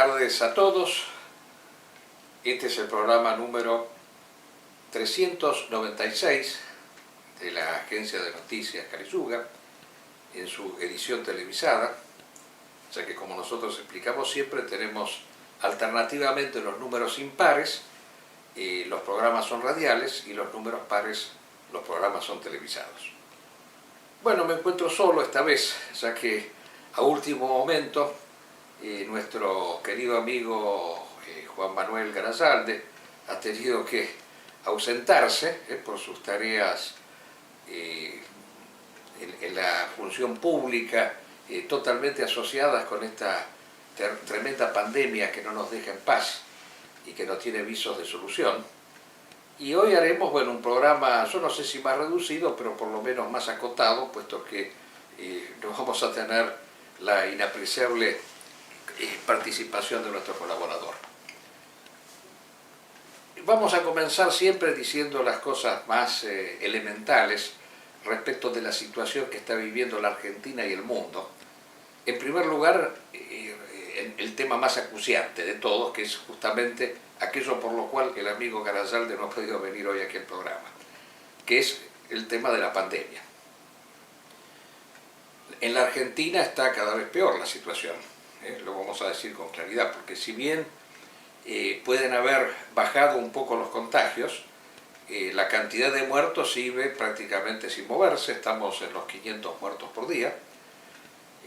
tardes a todos. Este es el programa número 396 de la agencia de noticias Cariyuga, en su edición televisada, ya que, como nosotros explicamos siempre, tenemos alternativamente los números impares, los programas son radiales, y los números pares, los programas son televisados. Bueno, me encuentro solo esta vez, ya que a último momento nuestro querido amigo Juan Manuel Garazalde ha tenido que ausentarse por sus tareas en la función pública, totalmente asociadas con esta tremenda pandemia que no nos deja en paz y que no tiene visos de solución. Y hoy haremos, bueno, un programa, yo no sé si más reducido, pero por lo menos más acotado, puesto que no vamos a tener la inapreciable participación de nuestro colaborador. Vamos a comenzar siempre diciendo las cosas más elementales respecto de la situación que está viviendo la Argentina y el mundo. En primer lugar, el tema más acuciante de todos, que es justamente aquello por lo cual el amigo Garazalde no ha podido venir hoy aquí al programa, que es el tema de la pandemia. En la Argentina está cada vez peor la situación, lo vamos a decir con claridad, porque si bien pueden haber bajado un poco los contagios, la cantidad de muertos sigue prácticamente sin moverse. Estamos en los 500 muertos por día,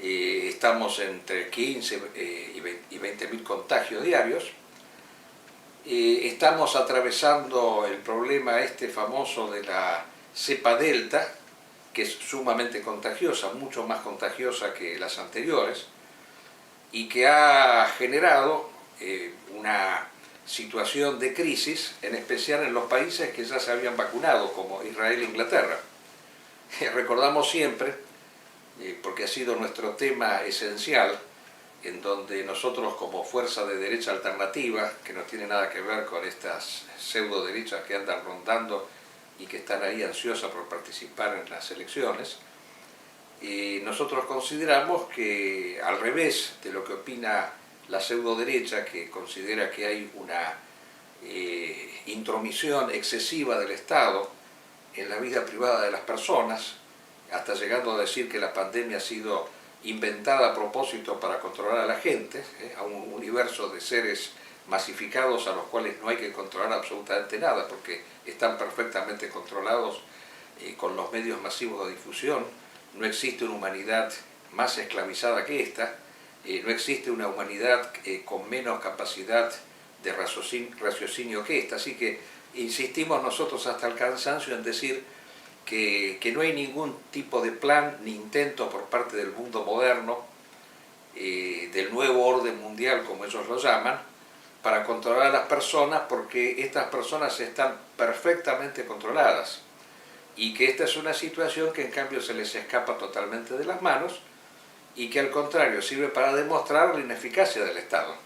estamos entre 15 y 20.000 contagios diarios, estamos atravesando el problema este famoso de la cepa delta, que es sumamente contagiosa, mucho más contagiosa que las anteriores, y que ha generado una situación de crisis, en especial en los países que ya se habían vacunado, como Israel e Inglaterra. Recordamos siempre, porque ha sido nuestro tema esencial, en donde nosotros, como fuerza de derecha alternativa, que no tiene nada que ver con estas pseudo derechas que andan rondando y que están ahí ansiosas por participar en las elecciones, nosotros consideramos que, al revés de lo que opina la pseudo derecha, que considera que hay una intromisión excesiva del Estado en la vida privada de las personas, hasta llegando a decir que la pandemia ha sido inventada a propósito para controlar a la gente, a un universo de seres masificados a los cuales no hay que controlar absolutamente nada, porque están perfectamente controlados con los medios masivos de difusión. No existe una humanidad más esclavizada que esta, no existe una humanidad con menos capacidad de raciocinio que esta, así que insistimos nosotros hasta el cansancio en decir que no hay ningún tipo de plan ni intento por parte del mundo moderno, del nuevo orden mundial, como ellos lo llaman, para controlar a las personas, porque estas personas están perfectamente controladas, y que esta es una situación que en cambio se les escapa totalmente de las manos, y que al contrario sirve para demostrar la ineficacia del Estado.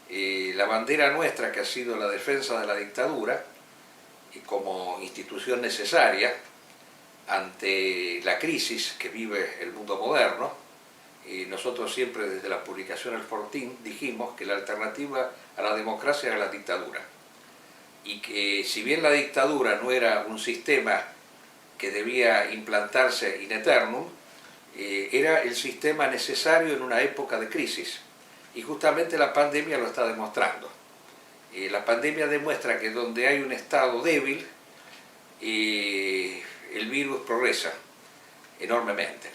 La bandera nuestra, que ha sido la defensa de la dictadura, y como institución necesaria ante la crisis que vive el mundo moderno, nosotros siempre desde la publicación El Fortín dijimos que la alternativa a la democracia era la dictadura, y que si bien la dictadura no era un sistema que debía implantarse in aeternum, era el sistema necesario en una época de crisis, y justamente la pandemia lo está demostrando. La pandemia demuestra que donde hay un Estado débil, el virus progresa enormemente.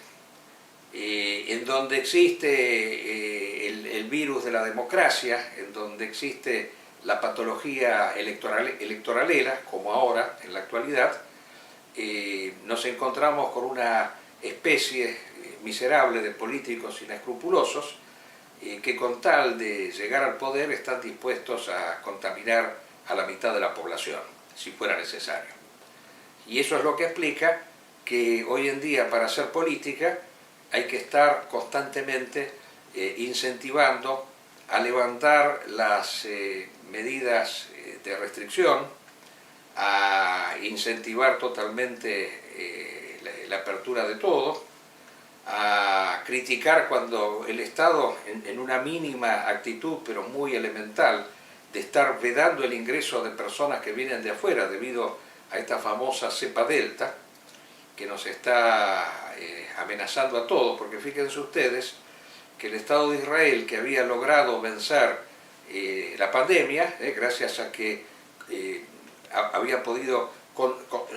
En donde existe el virus de la democracia, en donde existe la patología electoralera, como ahora, en la actualidad, nos encontramos con una especie miserable de políticos inescrupulosos que, con tal de llegar al poder, están dispuestos a contaminar a la mitad de la población, si fuera necesario. Y eso es lo que explica que hoy en día, para hacer política, hay que estar constantemente incentivando a levantar las medidas de restricción, a incentivar totalmente la apertura de todo, a a criticar cuando el Estado, en una mínima actitud, pero muy elemental, de estar vedando el ingreso de personas que vienen de afuera debido a esta famosa cepa delta, que nos está amenazando a todos, porque fíjense ustedes que el Estado de Israel, que había logrado vencer la pandemia, gracias a que había podido,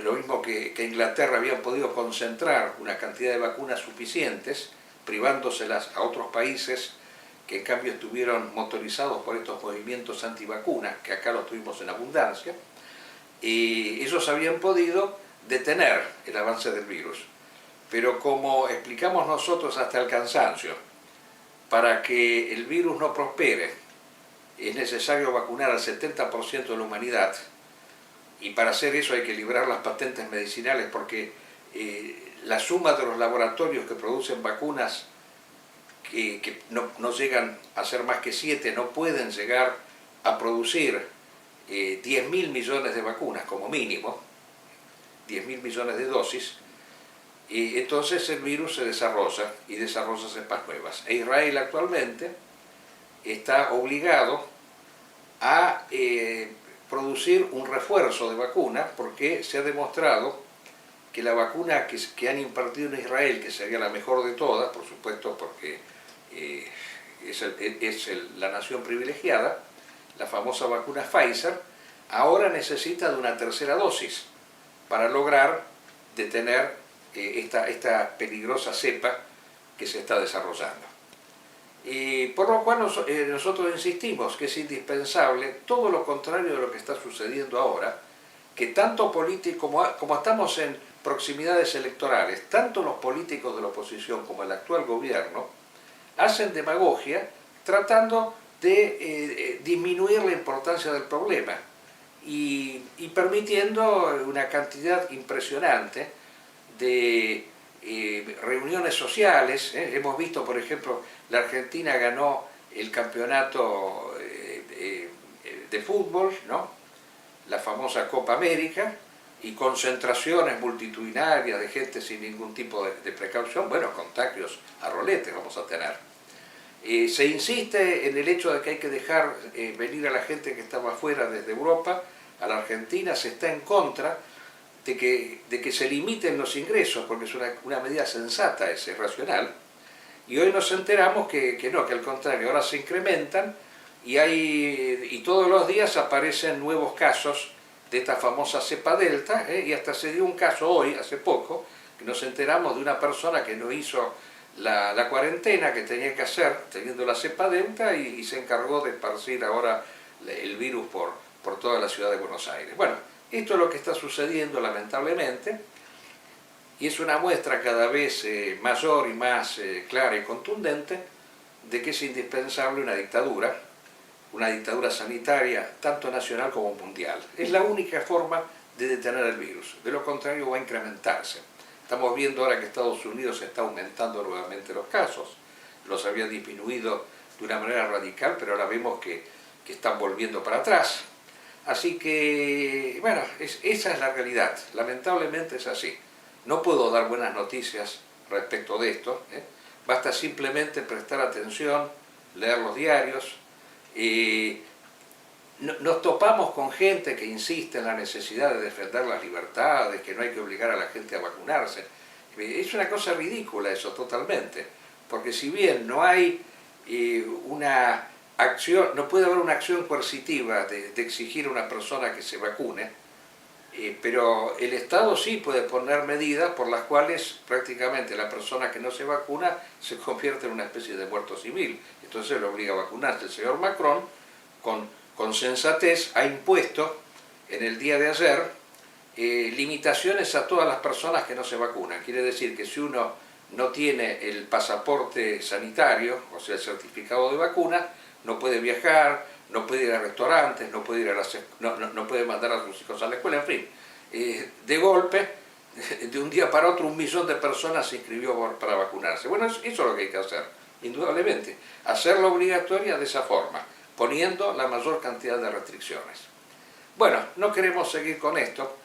lo mismo que Inglaterra, habían podido concentrar una cantidad de vacunas suficientes, privándoselas a otros países que en cambio estuvieron motorizados por estos movimientos antivacunas, que acá los tuvimos en abundancia, y ellos habían podido detener el avance del virus. Pero como explicamos nosotros hasta el cansancio, para que el virus no prospere, es necesario vacunar al 70% de la humanidad, y para hacer eso hay que librar las patentes medicinales, porque la suma de los laboratorios que producen vacunas que no llegan a ser más que 7, no pueden llegar a producir 10.000 millones de vacunas como mínimo, 10.000 millones de dosis, y entonces el virus se desarrolla y desarrolla cepas nuevas. E Israel actualmente está obligado a producir un refuerzo de vacunas, porque se ha demostrado que la vacuna que han impartido en Israel, que sería la mejor de todas, por supuesto porque es la nación privilegiada, la famosa vacuna Pfizer, ahora necesita de una tercera dosis para lograr detener esta peligrosa cepa que se está desarrollando. Y por lo cual nosotros insistimos que es indispensable todo lo contrario de lo que está sucediendo ahora, que tanto políticos, como estamos en proximidades electorales, tanto los políticos de la oposición como el actual gobierno hacen demagogia tratando de disminuir la importancia del problema y permitiendo una cantidad impresionante de reuniones sociales. Hemos visto, por ejemplo, la Argentina ganó el campeonato de fútbol, ¿no? La famosa Copa América, y concentraciones multitudinarias de gente sin ningún tipo de precaución. Bueno, contagios a roletes vamos a tener. Se insiste en el hecho de que hay que dejar venir a la gente que estaba afuera desde Europa a la Argentina. Se está en contra de que se limiten los ingresos, porque es una medida sensata, es racional. Y hoy nos enteramos que no, que al contrario, ahora se incrementan y todos los días aparecen nuevos casos de esta famosa cepa delta, y hasta se dio un caso hoy, hace poco, que nos enteramos de una persona que no hizo la cuarentena que tenía que hacer teniendo la cepa delta y se encargó de esparcir ahora el virus por toda la ciudad de Buenos Aires. Bueno, esto es lo que está sucediendo lamentablemente, y es una muestra cada vez mayor y más clara y contundente de que es indispensable una dictadura sanitaria, tanto nacional como mundial. Es la única forma de detener el virus, de lo contrario va a incrementarse. Estamos viendo ahora que Estados Unidos está aumentando nuevamente los casos, los había disminuido de una manera radical, pero ahora vemos que están volviendo para atrás. Así que, bueno, esa es la realidad, lamentablemente es así. No puedo dar buenas noticias respecto de esto, basta simplemente prestar atención, leer los diarios. Nos topamos con gente que insiste en la necesidad de defender las libertades, que no hay que obligar a la gente a vacunarse. Es una cosa ridícula eso, totalmente, porque si bien no hay una acción, no puede haber una acción coercitiva de exigir a una persona que se vacune, pero el Estado sí puede poner medidas por las cuales prácticamente la persona que no se vacuna se convierte en una especie de muerto civil. Entonces lo obliga a vacunarse. El señor Macron, con sensatez, ha impuesto en el día de ayer limitaciones a todas las personas que no se vacunan. Quiere decir que si uno no tiene el pasaporte sanitario, o sea, el certificado de vacuna, no puede viajar, no puede ir a restaurantes, no puede, no puede mandar a sus hijos a la escuela, en fin. De golpe, de un día para otro, 1 millón de personas se inscribió para vacunarse. Bueno, eso es lo que hay que hacer, indudablemente. Hacerlo obligatoria de esa forma, poniendo la mayor cantidad de restricciones. Bueno, no queremos seguir con esto,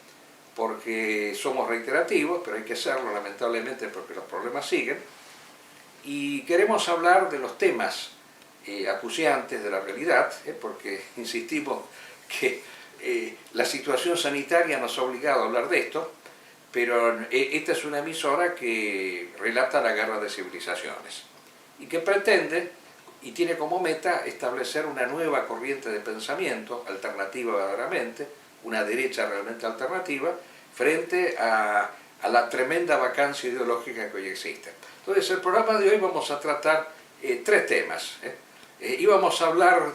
porque somos reiterativos, pero hay que hacerlo lamentablemente porque los problemas siguen. y queremos hablar de los temas acuciantes de la realidad, porque insistimos que la situación sanitaria nos ha obligado a hablar de esto, pero esta es una emisora que relata la guerra de civilizaciones y que pretende y tiene como meta establecer una nueva corriente de pensamiento, alternativa verdaderamente, una derecha realmente alternativa, frente a la tremenda vacancia ideológica que hoy existe. Entonces, el programa de hoy vamos a tratar tres temas. Íbamos a hablar,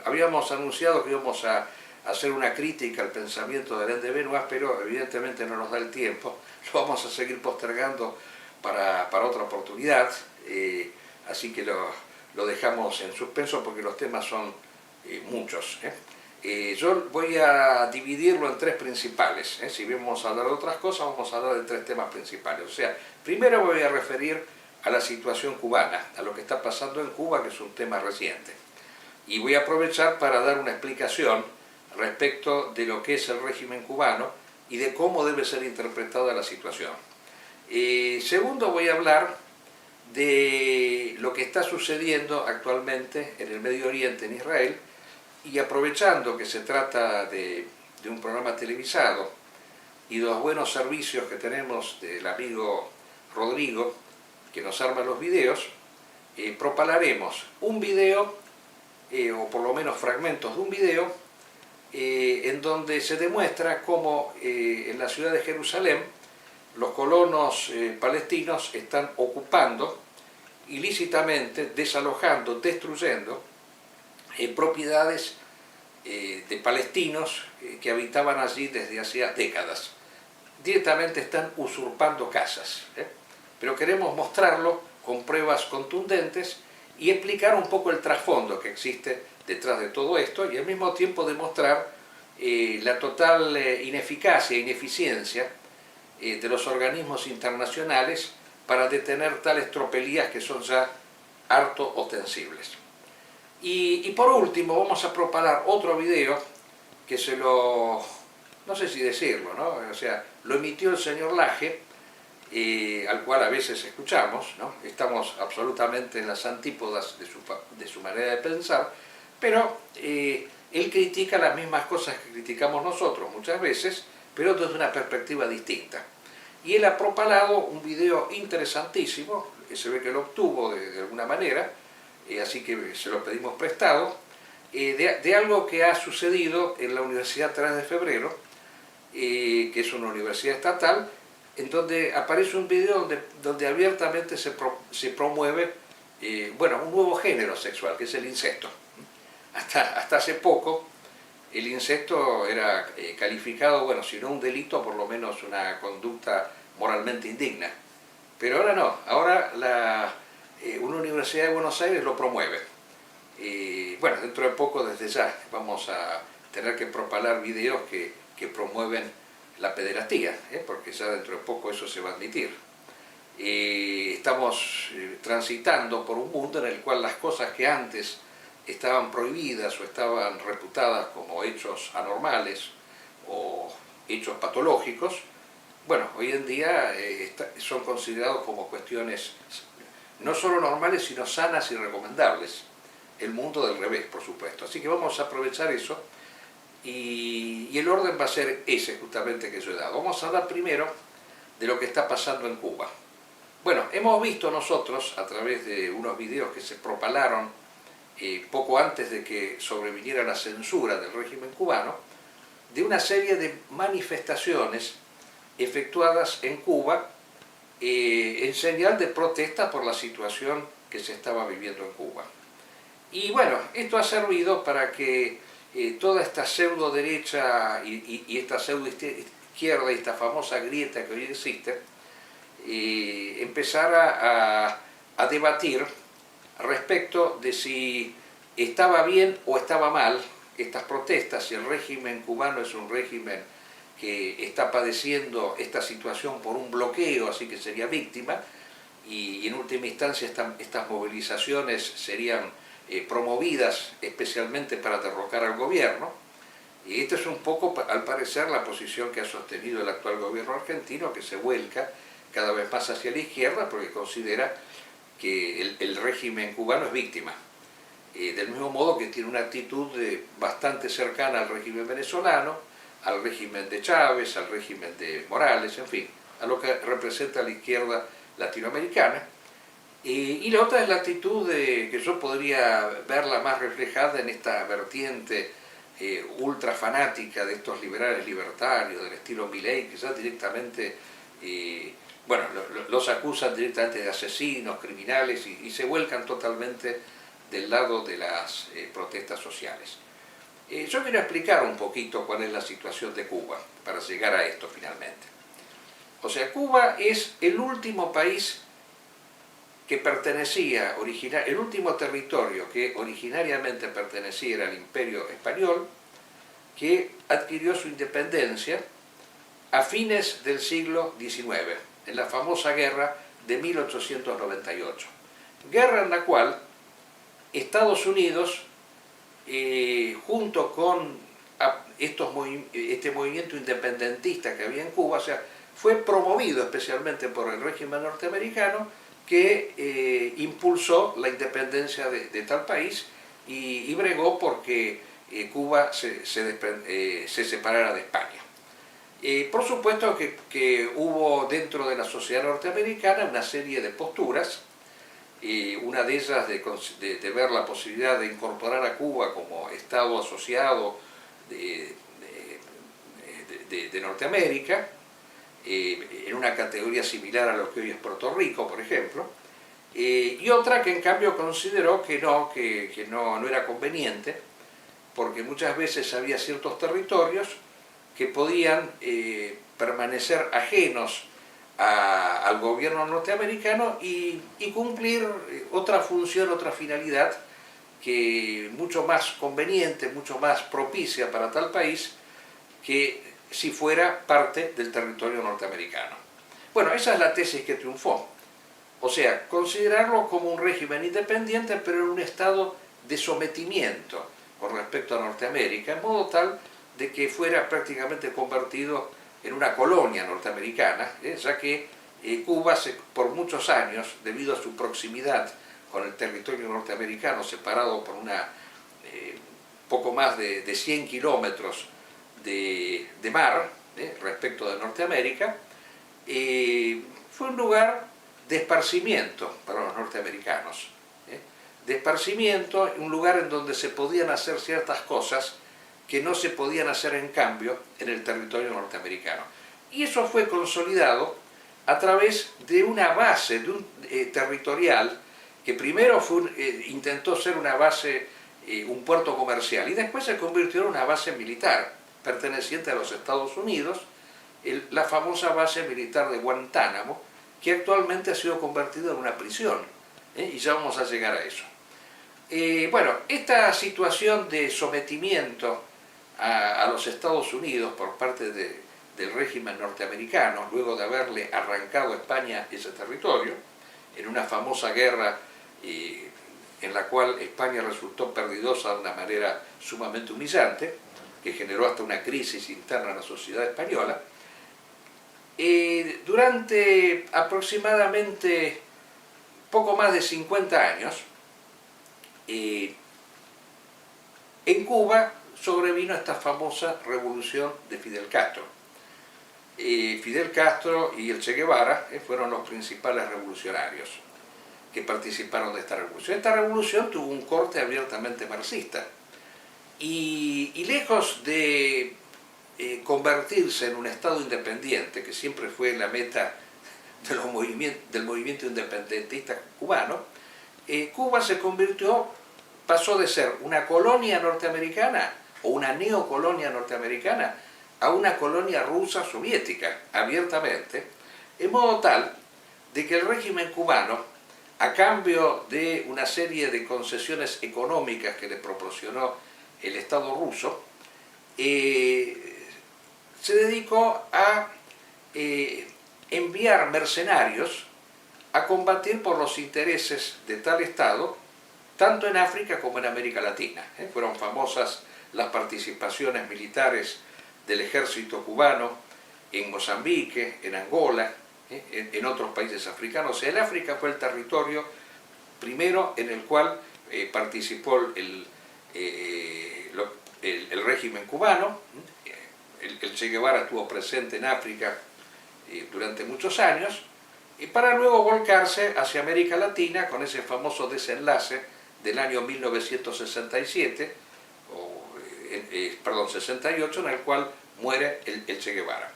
habíamos anunciado que íbamos a hacer una crítica al pensamiento de Alain de Benoist, pero evidentemente no nos da el tiempo, lo vamos a seguir postergando para otra oportunidad, así que lo dejamos en suspenso porque los temas son muchos. Yo voy a dividirlo en tres principales. Si vamos a hablar de otras cosas, vamos a hablar de tres temas principales. O sea, primero voy a referir a la situación cubana, a lo que está pasando en Cuba, que es un tema reciente. Y voy a aprovechar para dar una explicación respecto de lo que es el régimen cubano y de cómo debe ser interpretada la situación. Segundo, voy a hablar de lo que está sucediendo actualmente en el Medio Oriente, en Israel, y aprovechando que se trata de un programa televisado y de los buenos servicios que tenemos del amigo Rodrigo, que nos arma los videos, propalaremos un video, o por lo menos fragmentos de un video, en donde se demuestra cómo en la ciudad de Jerusalén los colonos palestinos están ocupando ilícitamente, desalojando, destruyendo propiedades de palestinos que habitaban allí desde hacía décadas. Directamente están usurpando casas. Pero queremos mostrarlo con pruebas contundentes y explicar un poco el trasfondo que existe detrás de todo esto y al mismo tiempo demostrar la total ineficacia e ineficiencia de los organismos internacionales para detener tales tropelías que son ya harto ostensibles. Y por último vamos a propalar otro video que no sé si decirlo, ¿no? O sea, lo emitió el señor Laje, al cual a veces escuchamos, ¿no? Estamos absolutamente en las antípodas de su manera de pensar, pero él critica las mismas cosas que criticamos nosotros muchas veces, pero desde una perspectiva distinta. Y él ha propalado un video interesantísimo, que se ve que lo obtuvo de alguna manera, así que se lo pedimos prestado, de algo que ha sucedido en la Universidad 3 de Febrero, que es una universidad estatal, en donde aparece un video donde abiertamente se promueve un nuevo género sexual, que es el incesto. Hasta hace poco el incesto era calificado, bueno, si no un delito, por lo menos una conducta moralmente indigna. Pero ahora no, ahora una universidad de Buenos Aires lo promueve. Dentro de poco, desde ya, vamos a tener que propalar videos que promueven la pederastía, porque ya dentro de poco eso se va a admitir. Estamos transitando por un mundo en el cual las cosas que antes estaban prohibidas o estaban reputadas como hechos anormales o hechos patológicos, hoy en día son considerados como cuestiones no solo normales, sino sanas y recomendables. El mundo del revés, por supuesto. Así que vamos a aprovechar eso y el orden va a ser ese justamente que yo he dado. Vamos a hablar primero de lo que está pasando en Cuba. Bueno, hemos visto nosotros, a través de unos videos que se propalaron poco antes de que sobreviniera la censura del régimen cubano, de una serie de manifestaciones efectuadas en Cuba en señal de protesta por la situación que se estaba viviendo en Cuba. Y esto ha servido para que toda esta pseudo derecha y esta pseudo izquierda y esta famosa grieta que hoy existe empezara a debatir respecto de si estaba bien o estaba mal estas protestas, si el régimen cubano es un régimen que está padeciendo esta situación por un bloqueo, así que sería víctima, y en última instancia estas movilizaciones serían promovidas especialmente para derrocar al gobierno. Y esta es un poco, al parecer, la posición que ha sostenido el actual gobierno argentino, que se vuelca cada vez más hacia la izquierda porque considera que el régimen cubano es víctima. Del mismo modo que tiene una actitud bastante cercana al régimen venezolano, al régimen de Chávez, al régimen de Morales, en fin, a lo que representa la izquierda latinoamericana. Y la otra es la actitud que yo podría verla más reflejada en esta vertiente ultra fanática de estos liberales libertarios del estilo Milei, que ya directamente, bueno, los acusan directamente de asesinos, criminales y se vuelcan totalmente del lado de las protestas sociales. Yo quiero explicar un poquito cuál es la situación de Cuba para llegar a esto finalmente. O sea, Cuba es el último país que pertenecía, el último territorio que originariamente pertenecía al Imperio Español, que adquirió su independencia a fines del siglo XIX, en la famosa guerra de 1898. Guerra en la cual Estados Unidos, junto con este movimiento independentista que había en Cuba, o sea, fue promovido especialmente por el régimen norteamericano, que impulsó la independencia de tal país y bregó porque Cuba se separara de España. Por supuesto que hubo dentro de la sociedad norteamericana una serie de posturas, una de ellas de ver la posibilidad de incorporar a Cuba como Estado asociado de Norteamérica, en una categoría similar a lo que hoy es Puerto Rico, por ejemplo, y otra que en cambio consideró que no era conveniente, porque muchas veces había ciertos territorios que podían permanecer ajenos al gobierno norteamericano y cumplir otra función, otra finalidad que mucho más conveniente, mucho más propicia para tal país que si fuera parte del territorio norteamericano. Bueno, esa es la tesis que triunfó. O sea, considerarlo como un régimen independiente, pero en un estado de sometimiento con respecto a Norteamérica, en modo tal de que fuera prácticamente convertido en una colonia norteamericana, ya que Cuba por muchos años, debido a su proximidad con el territorio norteamericano, separado por poco más de 100 kilómetros de mar respecto de Norteamérica, fue un lugar de esparcimiento para los norteamericanos, de esparcimiento, un lugar en donde se podían hacer ciertas cosas que no se podían hacer en cambio en el territorio norteamericano. Y eso fue consolidado a través de una base territorial que primero intentó ser una base, un puerto comercial, y después se convirtió en una base militar perteneciente a los Estados Unidos, la famosa base militar de Guantánamo, que actualmente ha sido convertida en una prisión, y ya vamos a llegar a eso. Bueno, esta situación de sometimiento a los Estados Unidos por parte del régimen norteamericano, luego de haberle arrancado a España ese territorio, en una famosa guerra en la cual España resultó perdidosa de una manera sumamente humillante, que generó hasta una crisis interna en la sociedad española, durante aproximadamente poco más de 50 años, en Cuba sobrevino esta famosa revolución de Fidel Castro. Fidel Castro y el Che Guevara fueron los principales revolucionarios que participaron de esta revolución. Esta revolución tuvo un corte abiertamente marxista y lejos de convertirse en un Estado independiente, que siempre fue la meta del movimiento independentista cubano, Cuba pasó de ser una colonia norteamericana o una neocolonia norteamericana a una colonia rusa soviética, abiertamente, en modo tal de que el régimen cubano, a cambio de una serie de concesiones económicas que le proporcionó el Estado ruso, se dedicó a enviar mercenarios a combatir por los intereses de tal Estado, tanto en África como en América Latina. Fueron famosas las participaciones militares del ejército cubano en Mozambique, en Angola, en otros países africanos. El África fue el territorio primero en el cual participó el régimen cubano. El Che Guevara estuvo presente en África durante muchos años, y para luego volcarse hacia América Latina con ese famoso desenlace del año 1967, perdón, 68, en el cual muere el Che Guevara.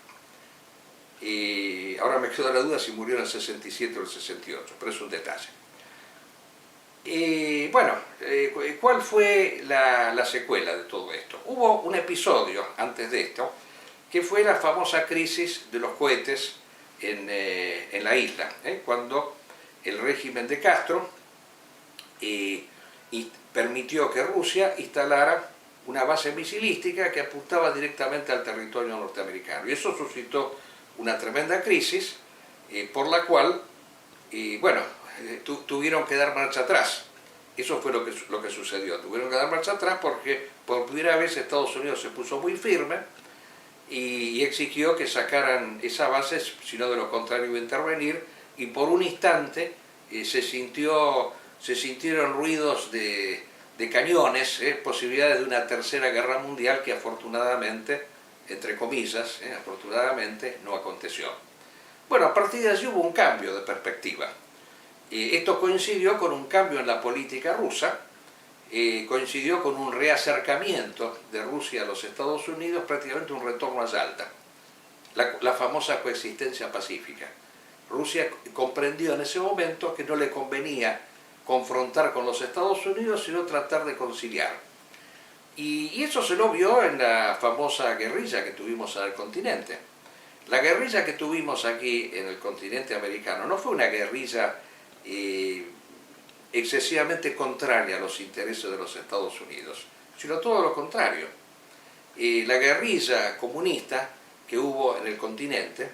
Y ahora me queda la duda si murió en el 67 o el 68, pero es un detalle. Y bueno, ¿cuál fue la secuela de todo esto? Hubo un episodio antes de esto, que fue la famosa crisis de los cohetes en la isla, cuando el régimen de Castro permitió que Rusia instalara una base misilística que apuntaba directamente al territorio norteamericano. Y eso suscitó una tremenda crisis, por la cual, bueno, tuvieron que dar marcha atrás. Eso fue lo que sucedió. Tuvieron que dar marcha atrás porque por primera vez Estados Unidos se puso muy firme y exigió que sacaran esa base, si no de lo contrario iba a intervenir, y por un instante se sintieron ruidos de cañones, posibilidades de una tercera guerra mundial que afortunadamente, entre comillas, afortunadamente no aconteció. Bueno, a partir de allí hubo un cambio de perspectiva. Esto coincidió con un cambio en la política rusa, coincidió con un reacercamiento de Rusia a los Estados Unidos, prácticamente un retorno a Yalta, la famosa coexistencia pacífica. Rusia comprendió en ese momento que no le convenía confrontar con los Estados Unidos, sino tratar de conciliar. Y eso se lo vio en la famosa guerrilla que tuvimos en el continente. La guerrilla que tuvimos aquí en el continente americano no fue una guerrilla excesivamente contraria a los intereses de los Estados Unidos, sino todo lo contrario. La guerrilla comunista que hubo en el continente,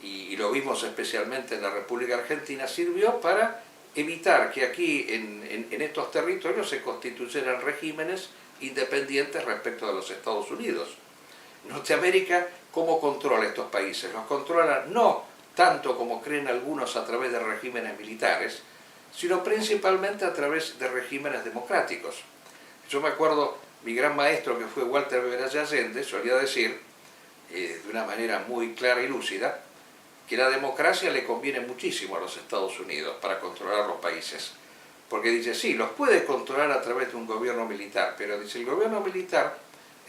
y lo vimos especialmente en la República Argentina, sirvió para evitar que aquí en estos territorios se constituyeran regímenes independientes respecto de los Estados Unidos. Norteamérica, ¿cómo controla estos países? Los controla no tanto como creen algunos a través de regímenes militares, sino principalmente a través de regímenes democráticos. Yo me acuerdo, mi gran maestro, que fue Walter Veralles Allende, solía decir, de una manera muy clara y lúcida, que la democracia le conviene muchísimo a los Estados Unidos para controlar los países. Porque dice, sí, los puede controlar a través de un gobierno militar, pero dice, el gobierno militar,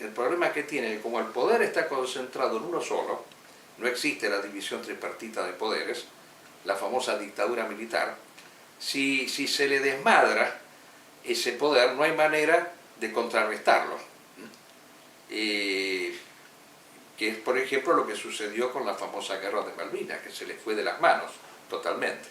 el problema que tiene, como el poder está concentrado en uno solo, no existe la división tripartita de poderes, la famosa dictadura militar, si se le desmadra ese poder, no hay manera de contrarrestarlo. Que es, por ejemplo, lo que sucedió con la famosa guerra de Malvinas, que se le fue de las manos totalmente.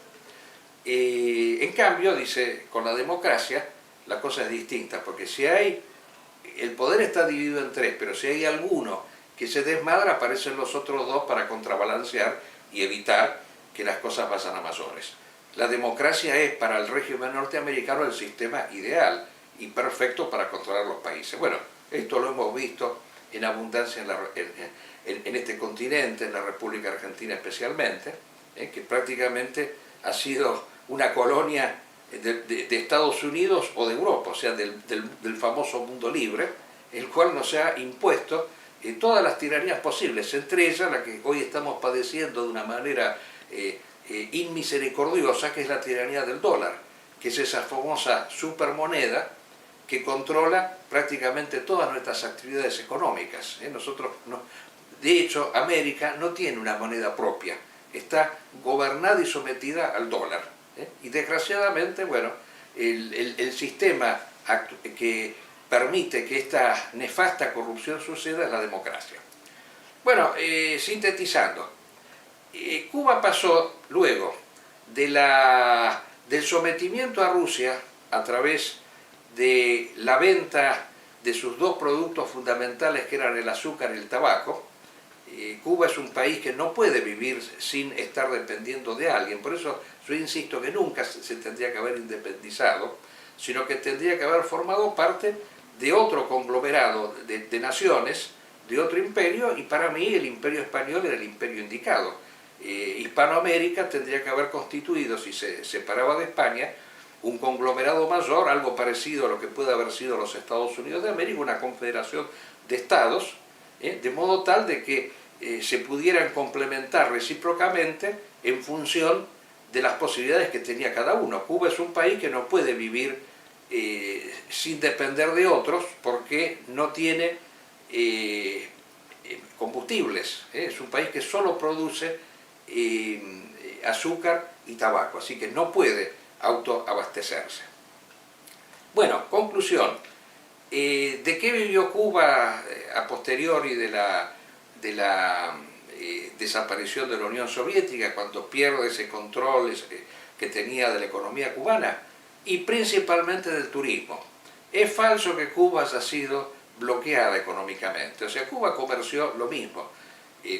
En cambio, dice, con la democracia la cosa es distinta, porque si el poder está dividido en tres, pero si hay alguno que se desmadra, aparecen los otros dos para contrabalancear y evitar que las cosas vayan a mayores. La democracia es para el régimen norteamericano el sistema ideal y perfecto para controlar los países. Bueno, esto lo hemos visto en abundancia en este continente, en la República Argentina especialmente, que prácticamente ha sido una colonia de Estados Unidos o de Europa, o sea, del famoso mundo libre, el cual nos ha impuesto todas las tiranías posibles, entre ellas la que hoy estamos padeciendo de una manera inmisericordiosa, que es la tiranía del dólar, que es esa famosa supermoneda que controla prácticamente todas nuestras actividades económicas. De hecho, América no tiene una moneda propia, está gobernada y sometida al dólar. Y desgraciadamente, bueno, el sistema que permite que esta nefasta corrupción suceda es la democracia. Bueno, sintetizando, Cuba pasó luego del sometimiento a Rusia a través de la venta de sus dos productos fundamentales, que eran el azúcar y el tabaco. Cuba es un país que no puede vivir sin estar dependiendo de alguien, por eso yo insisto que nunca se tendría que haber independizado, sino que tendría que haber formado parte de otro conglomerado de naciones, de otro imperio, y para mí el imperio español era el imperio indicado. Hispanoamérica tendría que haber constituido, si se separaba de España, un conglomerado mayor, algo parecido a lo que puede haber sido los Estados Unidos de América, una confederación de estados, de modo tal de que se pudieran complementar recíprocamente en función de las posibilidades que tenía cada uno. Cuba es un país que no puede vivir sin depender de otros porque no tiene combustibles. Es un país que solo produce azúcar y tabaco, así que no puede autoabastecerse. Bueno, conclusión. ¿De qué vivió Cuba a posteriori de la desaparición de la Unión Soviética, cuando pierde ese control que tenía de la economía cubana? Y principalmente del turismo. Es falso que Cuba haya sido bloqueada económicamente, o sea, Cuba comerció lo mismo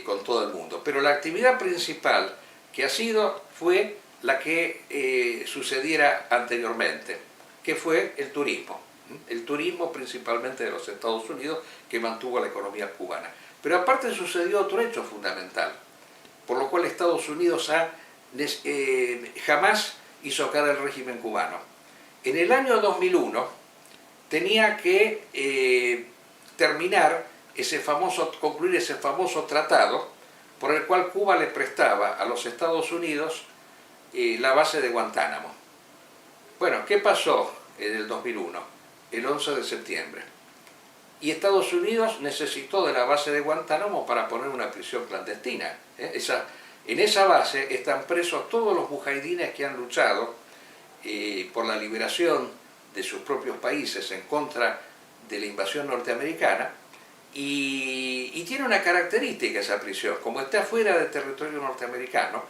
con todo el mundo, pero la actividad principal que ha sido fue la que sucediera anteriormente, que fue el turismo principalmente de los Estados Unidos, que mantuvo la economía cubana. Pero aparte sucedió otro hecho fundamental, por lo cual Estados Unidos jamás hizo caer el régimen cubano. En el año 2001 tenía que concluir ese famoso tratado por el cual Cuba le prestaba a los Estados Unidos la base de Guantánamo. Bueno, ¿qué pasó en el 2001? El 11 de septiembre. Y Estados Unidos necesitó de la base de Guantánamo para poner una prisión clandestina. En esa base están presos todos los mujahidines que han luchado por la liberación de sus propios países en contra de la invasión norteamericana, y tiene una característica esa prisión: como está fuera del territorio norteamericano,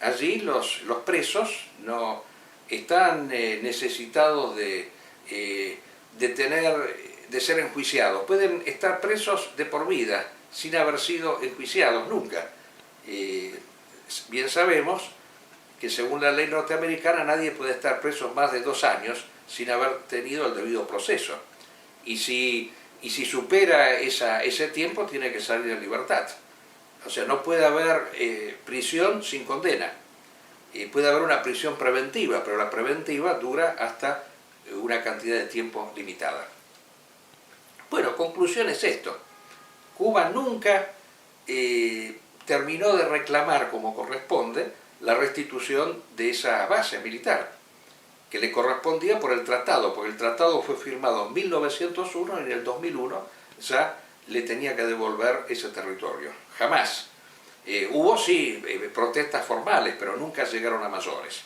allí los presos no están necesitados de ser enjuiciados. Pueden estar presos de por vida sin haber sido enjuiciados nunca. Bien sabemos que según la ley norteamericana nadie puede estar preso más de 2 años sin haber tenido el debido proceso. Y si supera ese tiempo, tiene que salir en libertad. O sea, no puede haber prisión sin condena. Puede haber una prisión preventiva, pero la preventiva dura hasta una cantidad de tiempo limitada. Bueno, conclusión es esto. Cuba nunca terminó de reclamar como corresponde la restitución de esa base militar, que le correspondía por el tratado, porque el tratado fue firmado en 1901 y en el 2001 ya le tenía que devolver ese territorio. Jamás. Hubo sí protestas formales, pero nunca llegaron a mayores.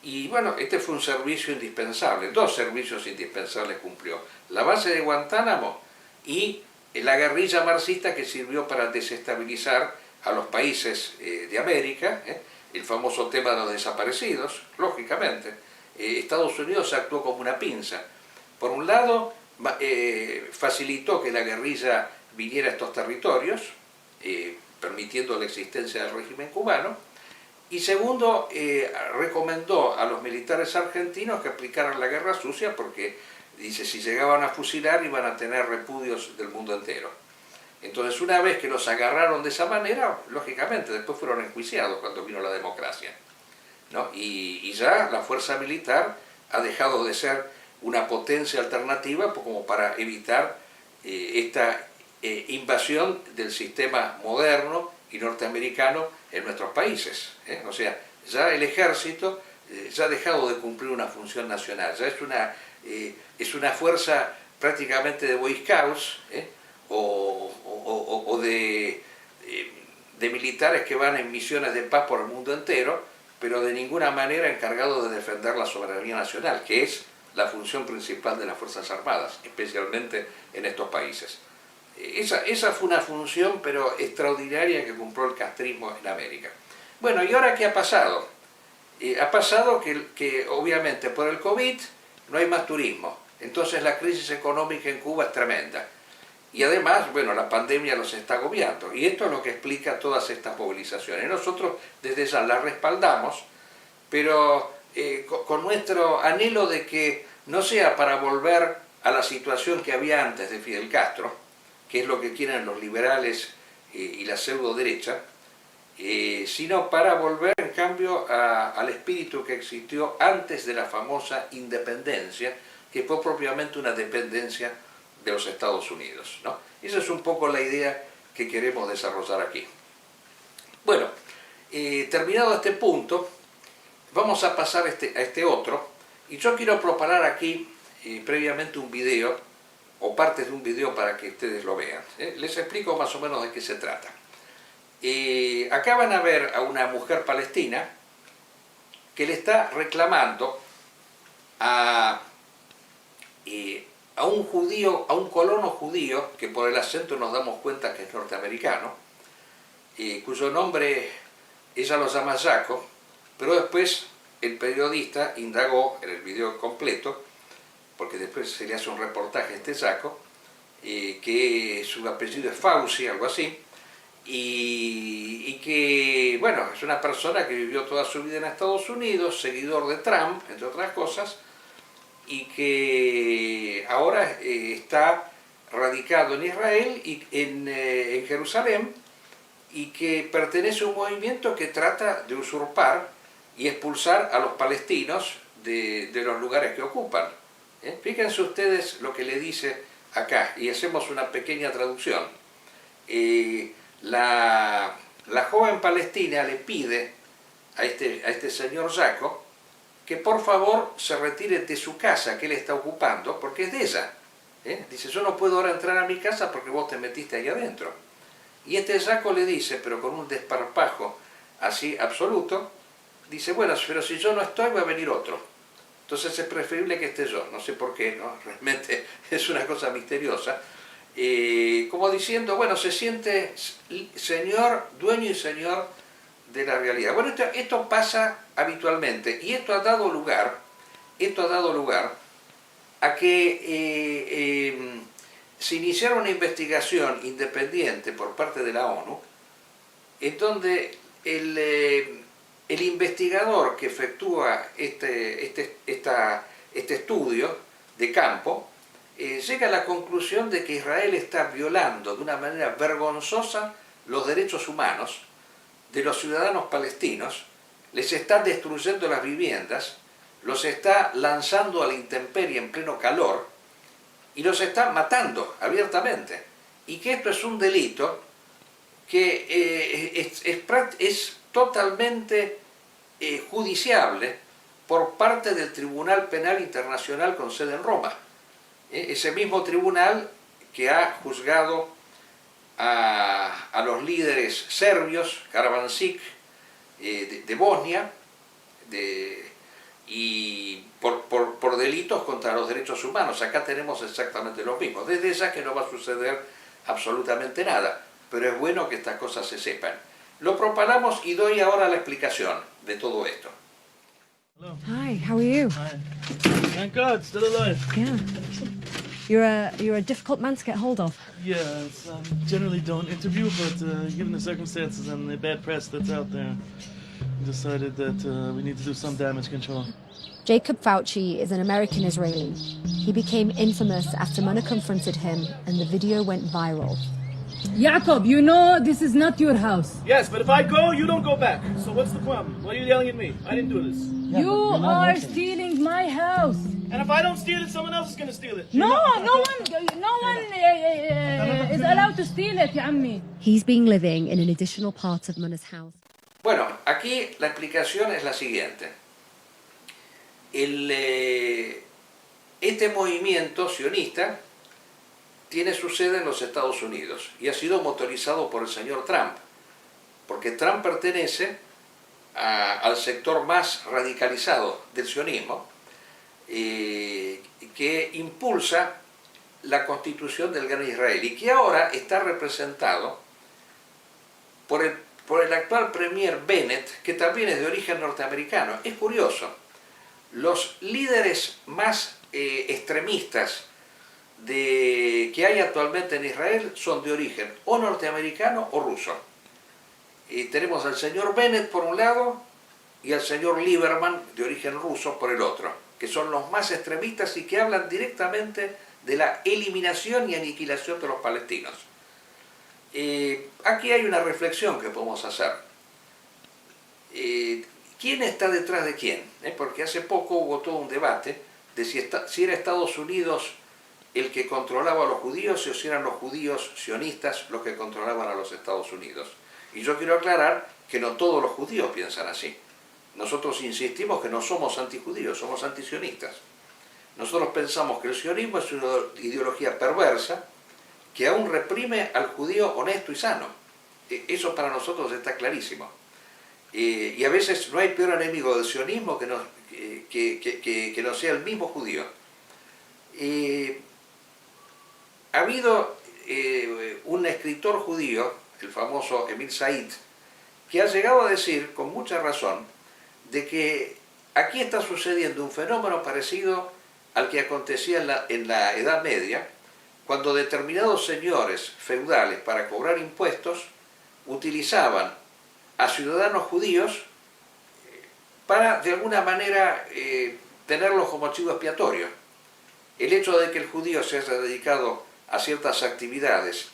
Y bueno, este fue un servicio indispensable, 2 servicios indispensables cumplió: la base de Guantánamo y la guerrilla marxista, que sirvió para desestabilizar a los países de América, el famoso tema de los desaparecidos, lógicamente. Estados Unidos actuó como una pinza. Por un lado, facilitó que la guerrilla viniera a estos territorios, permitiendo la existencia del régimen cubano, y segundo, recomendó a los militares argentinos que aplicaran la guerra sucia, porque, dice, si llegaban a fusilar iban a tener repudios del mundo entero. Entonces, una vez que los agarraron de esa manera, lógicamente después fueron enjuiciados cuando vino la democracia, ¿no? Y ya la fuerza militar ha dejado de ser una potencia alternativa como para evitar esta invasión del sistema moderno y norteamericano en nuestros países. O sea, ya el ejército ya ha dejado de cumplir una función nacional, ya es una fuerza prácticamente de Boy Scouts, o de militares que van en misiones de paz por el mundo entero, pero de ninguna manera encargados de defender la soberanía nacional, que es la función principal de las Fuerzas Armadas, especialmente en estos países. Esa fue una función, pero extraordinaria, que cumplió el castrismo en América. Bueno, ¿y ahora qué ha pasado? Ha pasado que obviamente por el COVID no hay más turismo, entonces la crisis económica en Cuba es tremenda. Y además, bueno, la pandemia los está agobiando, y esto es lo que explica todas estas movilizaciones. Nosotros desde ya las respaldamos, pero con nuestro anhelo de que no sea para volver a la situación que había antes de Fidel Castro, que es lo que quieren los liberales y la pseudo derecha, sino para volver en cambio al espíritu que existió antes de la famosa independencia, que fue propiamente una dependencia de los Estados Unidos, ¿no? Esa es un poco la idea que queremos desarrollar aquí. Bueno, terminado este punto, vamos a pasar a este otro, y yo quiero proponer aquí previamente un video, o partes de un video para que ustedes lo vean. Les explico más o menos de qué se trata. Acá van a ver a una mujer palestina que le está reclamando a un judío, a un colono judío, que por el acento nos damos cuenta que es norteamericano, cuyo nombre ella lo llama Jacob, pero después el periodista indagó en el video completo, porque después se le hace un reportaje a este Jacob, que su apellido es Fauci, algo así, y que, bueno, es una persona que vivió toda su vida en Estados Unidos, seguidor de Trump, entre otras cosas, y que ahora está radicado en Israel y en Jerusalén, y que pertenece a un movimiento que trata de usurpar y expulsar a los palestinos de los lugares que ocupan. Fíjense ustedes lo que le dice acá, y hacemos una pequeña traducción. La joven palestina le pide a este señor Jacob que por favor se retire de su casa que él está ocupando, porque es de ella. Dice, yo no puedo ahora entrar a mi casa porque vos te metiste ahí adentro. Y este Jacob le dice, pero con un desparpajo así absoluto, dice, bueno, pero si yo no estoy va a venir otro. Entonces es preferible que esté yo, no sé por qué, ¿no? Realmente es una cosa misteriosa. Como diciendo, bueno, se siente señor, dueño y señor de la realidad. Bueno, esto pasa habitualmente, y esto ha dado lugar a que se iniciara una investigación independiente por parte de la ONU, en donde el investigador que efectúa este estudio de campo llega a la conclusión de que Israel está violando de una manera vergonzosa los derechos humanos de los ciudadanos palestinos, les está destruyendo las viviendas, los está lanzando a la intemperie en pleno calor y los está matando abiertamente. Y que esto es un delito que es totalmente judiciable por parte del Tribunal Penal Internacional con sede en Roma. Ese mismo tribunal que ha juzgado a los líderes serbios, Karabancic, de Bosnia, y por delitos contra los derechos humanos. Acá tenemos exactamente lo mismo. Desde ya que no va a suceder absolutamente nada, pero es bueno que estas cosas se sepan. Lo propalamos y doy ahora la explicación de todo esto. Hello. Hi, how are you? Hi. Thank God, still alive. Yeah. You're a difficult man to get hold of. Yeah, generally don't interview, but given the circumstances and the bad press that's out there, we decided that we need to do some damage control. Jacob Fauci is an American Israeli. He became infamous after Mona confronted him and the video went viral. Jacob, you know this is not your house. Yes, but if I go, you don't go back. So what's the problem? Why are you yelling at me? I didn't do this. Yeah, you are stealing my house. And if I don't steal it, someone else is going to steal it. No one is allowed to steal it, ya ammi. He's been living in an additional part of Mona's house. Bueno, aquí la explicación es la siguiente. Este movimiento sionista tiene su sede en los Estados Unidos y ha sido motorizado por el señor Trump, porque Trump pertenece al sector más radicalizado del sionismo, que impulsa la constitución del Gran Israel y que ahora está representado por el actual premier Bennett, que también es de origen norteamericano. Es curioso, los líderes más extremistas que hay actualmente en Israel son de origen o norteamericano o ruso. Tenemos al señor Bennett por un lado y al señor Lieberman de origen ruso por el otro, que son los más extremistas y que hablan directamente de la eliminación y aniquilación de los palestinos. Aquí hay una reflexión que podemos hacer. ¿quién está detrás de quién? Porque hace poco hubo todo un debate de si era Estados Unidos el que controlaba a los judíos o si eran los judíos sionistas los que controlaban a los Estados Unidos. Y yo quiero aclarar que no todos los judíos piensan así. Nosotros insistimos que no somos antijudíos, somos antisionistas. Nosotros pensamos que el sionismo es una ideología perversa que aún reprime al judío honesto y sano. Eso para nosotros está clarísimo. Y a veces no hay peor enemigo del sionismo que no sea el mismo judío. Ha habido un escritor judío, el famoso Emil Said, que ha llegado a decir con mucha razón de que aquí está sucediendo un fenómeno parecido al que acontecía en la Edad Media, cuando determinados señores feudales para cobrar impuestos utilizaban a ciudadanos judíos para de alguna manera tenerlos como chivo expiatorio. El hecho de que el judío se haya dedicado a ciertas actividades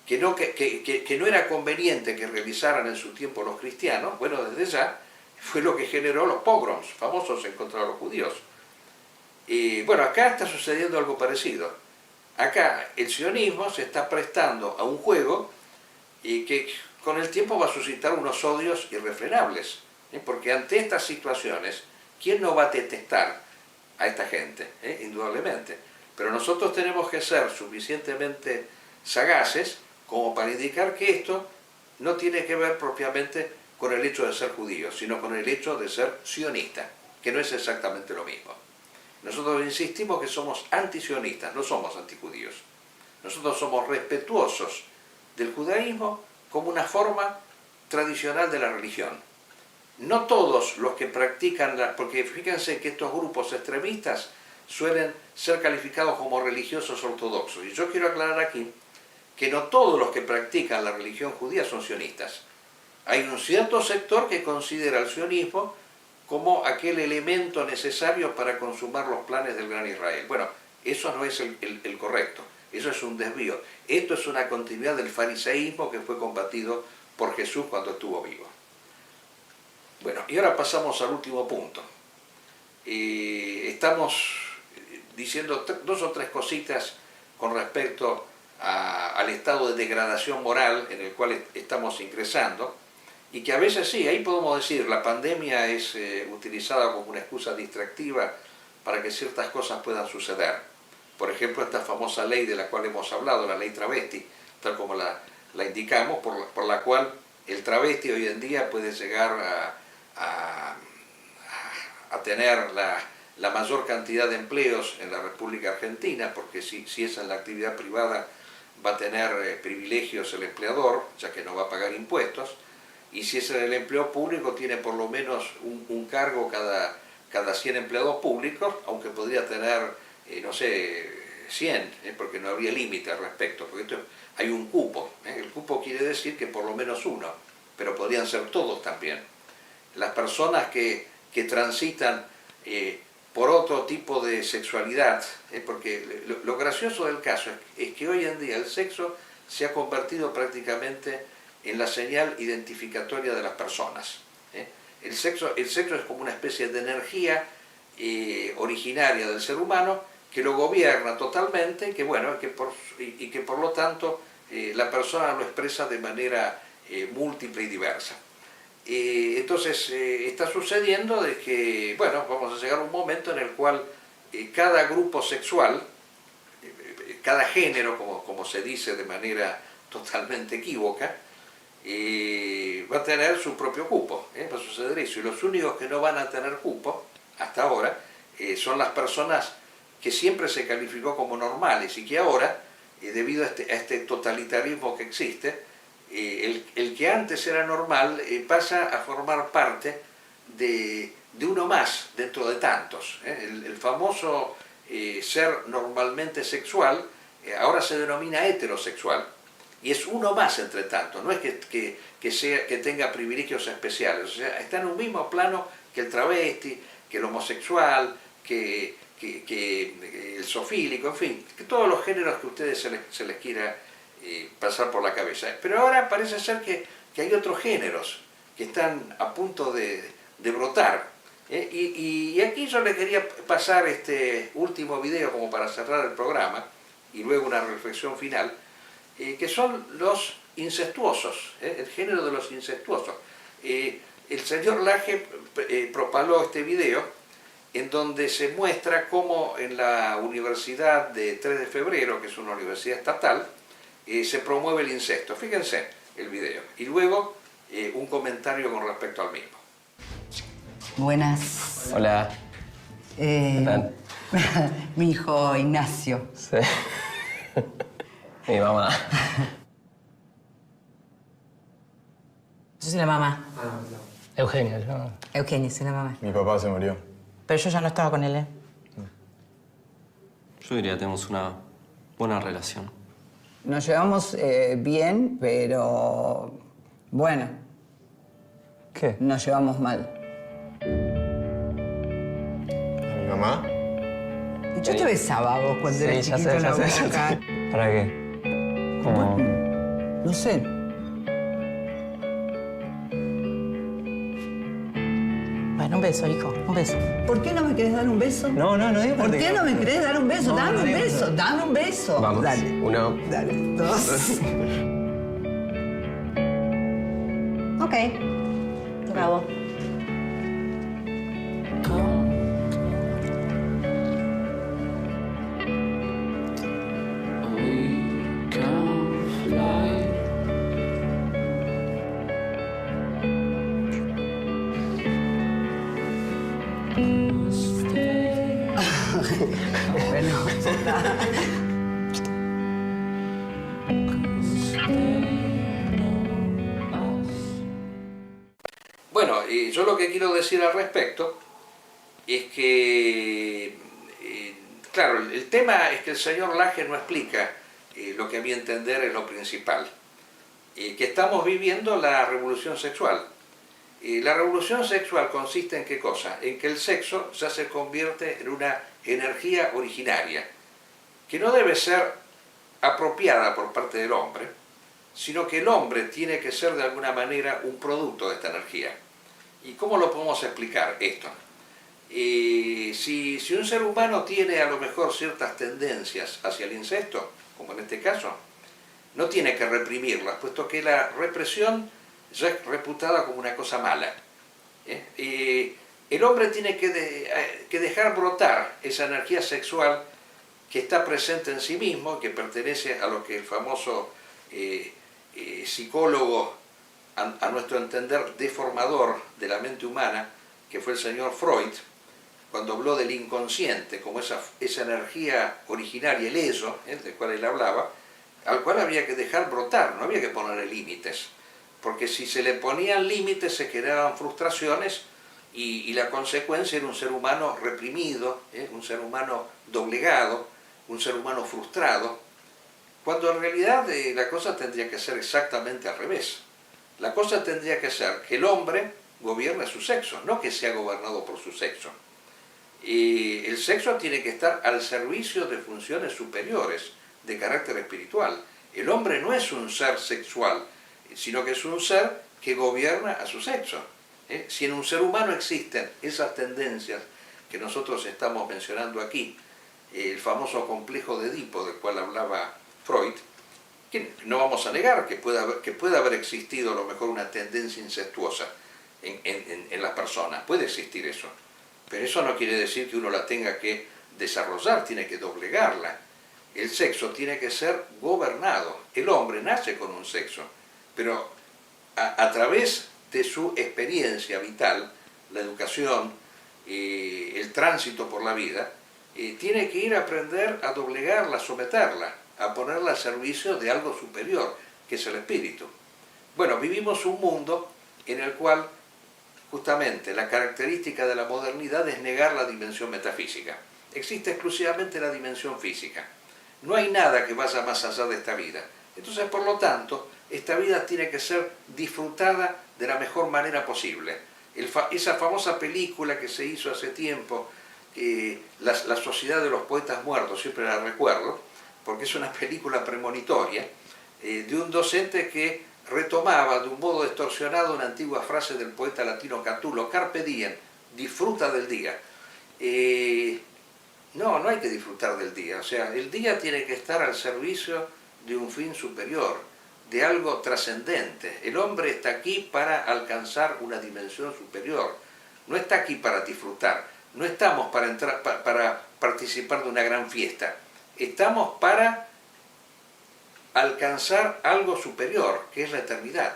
que no era conveniente que realizaran en su tiempo los cristianos, bueno, desde ya fue lo que generó los pogroms famosos en contra de los judíos. Bueno, acá está sucediendo algo parecido. Acá el sionismo se está prestando a un juego que con el tiempo va a suscitar unos odios irrefrenables, porque ante estas situaciones, ¿quién no va a detestar a esta gente? Indudablemente. Pero nosotros tenemos que ser suficientemente sagaces como para indicar que esto no tiene que ver propiamente con el hecho de ser judío, sino con el hecho de ser sionista, que no es exactamente lo mismo. Nosotros insistimos que somos antisionistas, no somos antijudíos. Nosotros somos respetuosos del judaísmo como una forma tradicional de la religión. No todos los que practican, porque fíjense que estos grupos extremistas suelen ser calificados como religiosos ortodoxos. Y yo quiero aclarar aquí que no todos los que practican la religión judía son sionistas. Hay un cierto sector que considera el sionismo como aquel elemento necesario para consumar los planes del Gran Israel. Bueno, eso no es el correcto, eso es un desvío. Esto es una continuidad del fariseísmo que fue combatido por Jesús cuando estuvo vivo. Bueno, y ahora pasamos al último punto. Estamos diciendo dos o tres cositas con respecto al estado de degradación moral en el cual estamos ingresando, y que a veces sí, ahí podemos decir, la pandemia es utilizada como una excusa distractiva para que ciertas cosas puedan suceder. Por ejemplo, esta famosa ley de la cual hemos hablado, la ley travesti, tal como la indicamos, por la cual el travesti hoy en día puede llegar a tener la mayor cantidad de empleos en la República Argentina, porque si es en la actividad privada va a tener privilegios el empleador, ya que no va a pagar impuestos, y si es en el empleo público tiene por lo menos un cargo cada 100 empleados públicos, aunque podría tener, no sé, 100, porque no habría límite al respecto, porque hay un cupo. El cupo quiere decir que por lo menos uno, pero podrían ser todos también. Las personas que transitan por otro tipo de sexualidad, porque lo gracioso del caso es que hoy en día el sexo se ha convertido prácticamente en la señal identificatoria de las personas. El sexo es como una especie de energía originaria del ser humano que lo gobierna totalmente y que, bueno, que por lo tanto la persona lo expresa de manera múltiple y diversa. Entonces está sucediendo de que, bueno, vamos a llegar a un momento en el cual cada grupo sexual, cada género, como se dice de manera totalmente equívoca, va a tener su propio cupo, va a suceder eso. Y los únicos que no van a tener cupo, hasta ahora, son las personas que siempre se calificó como normales y que ahora, debido a este totalitarismo que existe, el que antes era normal pasa a formar parte de uno más dentro de tantos. El famoso ser normalmente sexual ahora se denomina heterosexual. Y es uno más entre tantos, no es que tenga privilegios especiales, o sea, está en un mismo plano que el travesti, que el homosexual, que el zoofílico, en fin, que todos los géneros que a ustedes se les quiera pasar por la cabeza. Pero ahora parece ser que hay otros géneros que están a punto de brotar. Y aquí yo le quería pasar este último video como para cerrar el programa y luego una reflexión final, que son los incestuosos, el género de los incestuosos. El señor Laje propaló este video en donde se muestra cómo en la Universidad de 3 de Febrero, que es una universidad estatal, se promueve el incesto. Fíjense el video. Y luego un comentario con respecto al mismo. Buenas. Hola. ¿Qué tal? Mi hijo Ignacio. Sí. Mi mamá. Yo soy la mamá. Eugenia, yo. Eugenia, soy la mamá. Mi papá se murió. Pero yo ya no estaba con él, ¿eh? Yo diría que tenemos una buena relación. Nos llevamos bien, pero... Bueno, ¿Qué? nos llevamos mal. ¿A mi mamá? Yo te besaba a vos cuando eras ya chiquito sé, en la ya sé. boca. ¿Para qué? ¿Cómo? No sé. Bueno, un beso, hijo, un beso. ¿Por qué no me querés dar un beso? No digo ¿Por qué no me querés dar un beso? No, Dame no un digo beso, eso. dame un beso. Vamos. Dale. Uno. Dale, dos. Ok. Bravo. Bueno, ya está. Bueno, yo lo que quiero decir al respecto es que, claro, el tema es que el señor Laje no explica lo que a mi entender es lo principal, que estamos viviendo la revolución sexual. La revolución sexual consiste en ¿qué cosa? En que el sexo ya se convierte en una energía originaria, que no debe ser apropiada por parte del hombre, sino que el hombre tiene que ser de alguna manera un producto de esta energía. ¿Y cómo lo podemos explicar esto? Si un ser humano tiene a lo mejor ciertas tendencias hacia el incesto, como en este caso, no tiene que reprimirlas, puesto que la represión ya es reputada como una cosa mala. El hombre tiene que dejar brotar esa energía sexual que está presente en sí mismo, que pertenece a lo que el famoso psicólogo, a nuestro entender, deformador de la mente humana, que fue el señor Freud, cuando habló del inconsciente, como esa energía originaria, el eso, del cual él hablaba, al cual había que dejar brotar, no había que ponerle límites, porque si se le ponían límites se generaban frustraciones y la consecuencia era un ser humano reprimido, un ser humano doblegado, un ser humano frustrado, cuando en realidad la cosa tendría que ser exactamente al revés. La cosa tendría que ser que el hombre gobierne su sexo, no que sea gobernado por su sexo. El sexo tiene que estar al servicio de funciones superiores, de carácter espiritual. El hombre no es un ser sexual, sino que es un ser que gobierna a su sexo. Si en un ser humano existen esas tendencias que nosotros estamos mencionando aquí, el famoso complejo de Edipo del cual hablaba Freud, que no vamos a negar que puede haber existido a lo mejor una tendencia incestuosa en las personas, puede existir eso, pero eso no quiere decir que uno la tenga que desarrollar, tiene que doblegarla. El sexo tiene que ser gobernado. El hombre nace con un sexo, pero a través de su experiencia vital, la educación, el tránsito por la vida, tiene que ir a aprender a doblegarla, a someterla, a ponerla al servicio de algo superior, que es el espíritu. Bueno, vivimos un mundo en el cual justamente la característica de la modernidad es negar la dimensión metafísica. Existe exclusivamente la dimensión física. No hay nada que vaya más allá de esta vida. Entonces, por lo tanto, esta vida tiene que ser disfrutada de la mejor manera posible. Esa famosa película que se hizo hace tiempo, la Sociedad de los Poetas Muertos, siempre la recuerdo, porque es una película premonitoria, de un docente que retomaba de un modo distorsionado una antigua frase del poeta latino Catulo: carpe diem, disfruta del día. No hay que disfrutar del día, o sea, el día tiene que estar al servicio de un fin superior, de algo trascendente. El hombre está aquí para alcanzar una dimensión superior, no está aquí para disfrutar, no estamos para participar de una gran fiesta, estamos para alcanzar algo superior, que es la eternidad.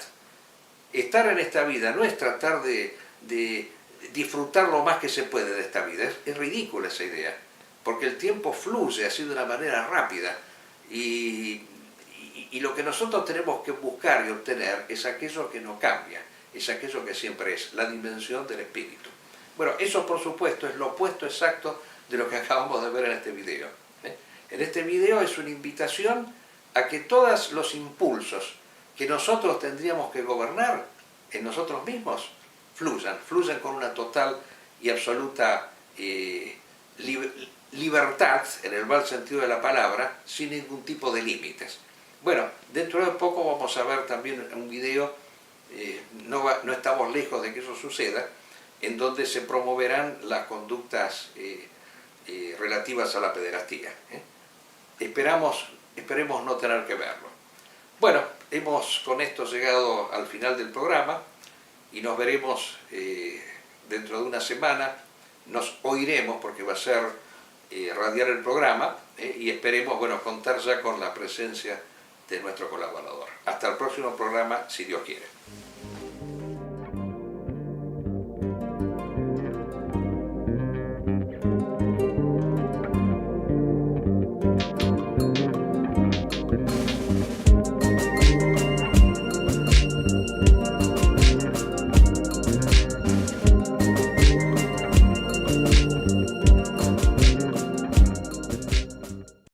Estar en esta vida no es tratar de disfrutar lo más que se puede de esta vida, es ridícula esa idea, porque el tiempo fluye así de una manera rápida y lo que nosotros tenemos que buscar y obtener es aquello que no cambia, es aquello que siempre es, la dimensión del espíritu. Bueno, eso por supuesto es lo opuesto exacto de lo que acabamos de ver en este video. En este video es una invitación a que todos los impulsos que nosotros tendríamos que gobernar en nosotros mismos fluyan con una total y absoluta libertad, en el mal sentido de la palabra, sin ningún tipo de límites. Bueno, dentro de poco vamos a ver también un video, no estamos lejos de que eso suceda, en donde se promoverán las conductas relativas a la pederastía. Esperemos no tener que verlo. Bueno, hemos con esto llegado al final del programa y nos veremos dentro de una semana. Nos oiremos porque va a ser radiar el programa y esperemos, bueno, contar ya con la presencia de nuestro colaborador. Hasta el próximo programa, si Dios quiere.